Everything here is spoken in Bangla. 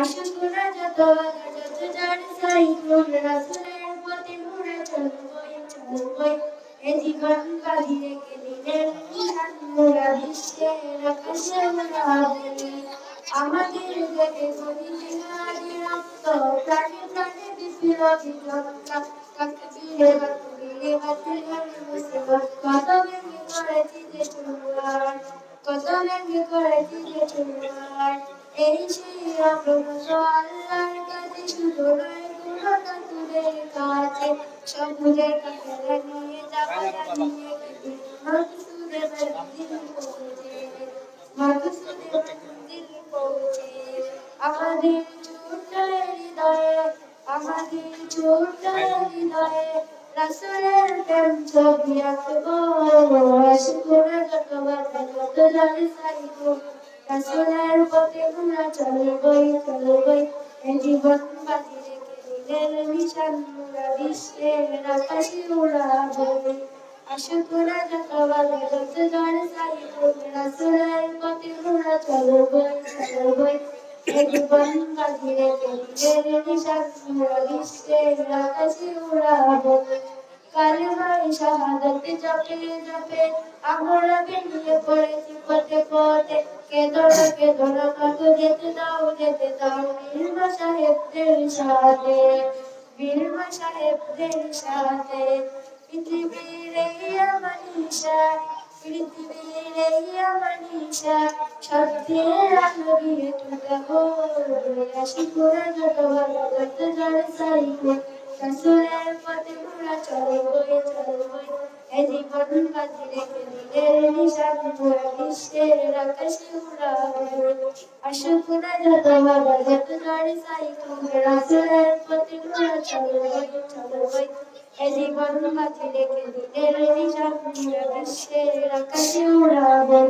আশুকুরা যত যত যার সাইক্লোন রাসূলের প্রতি ঘুরে চলবই এ জীবন বাজি রেখে দিলেন নিশান মোরা বিশ্বের আকাশে উড়াবই আমাদের দেহে গদিনারি রক্ত প্রাণে প্রাণে বিপ্লবী জনতা তাকবীরে বাতিলের মুসিবত কত ভেঙে করেছি যে চুরমার কত ভেঙে করেছি যে চুরমার এই সেই অগ্রগত আল্লাহর কাছে শুধু নয় কোন তোদের কাছে সবুজের কাছে নিয়ে যাবো জানিয়ে মাকসুদের মঞ্জিল পৌঁছে মাকসুদের মঞ্জিল পৌঁছে আমাদের ছোট্ট হৃদয়ে আমাদের ছোট্ট হৃদয়ে রাসূলের প্রেম ছবি আঁকবো আশুকুরা যত বাধা যত জানে সাইবো রাসূলের পথে আমরা চলবই এ জীবন বাজি রেখে দিলেন নিশান মোরা বিশ্বের আকাশে উড়াবই আশুকুরা যত বাধা যত জানে সাইবো রাসূলের পথে আমরা চলবই এ জীবন বাজি রেখে দিলেন নিশান মোরা বিশ্বের আকাশে উড়াবই কালেমায়ে শাহাদাত জপে জপে আমরা বেরিয়ে পড়েছি পথে পথে কেদো না মাগো যেতে দাও বীরমা সাহেবদের সাথে পৃথিবীর এই আমানিশা সত্যের আলো দিয়ে টুটাবো আশুকুরা যত ভালো যত যার সাইবো রাসূলের পথে আমরা চলবই এ জীবন বাজি রেখে দিলেন নিশান মোরা বিশ্বের আকাশে উড়াবই আশুকুরা যত ভালো যত যার সাইবো রাসূলের পথে আমরা চলবই এ জীবন বাজি রেখে দিলেন নিশান মোরা বিশ্বের আকাশে উড়াবই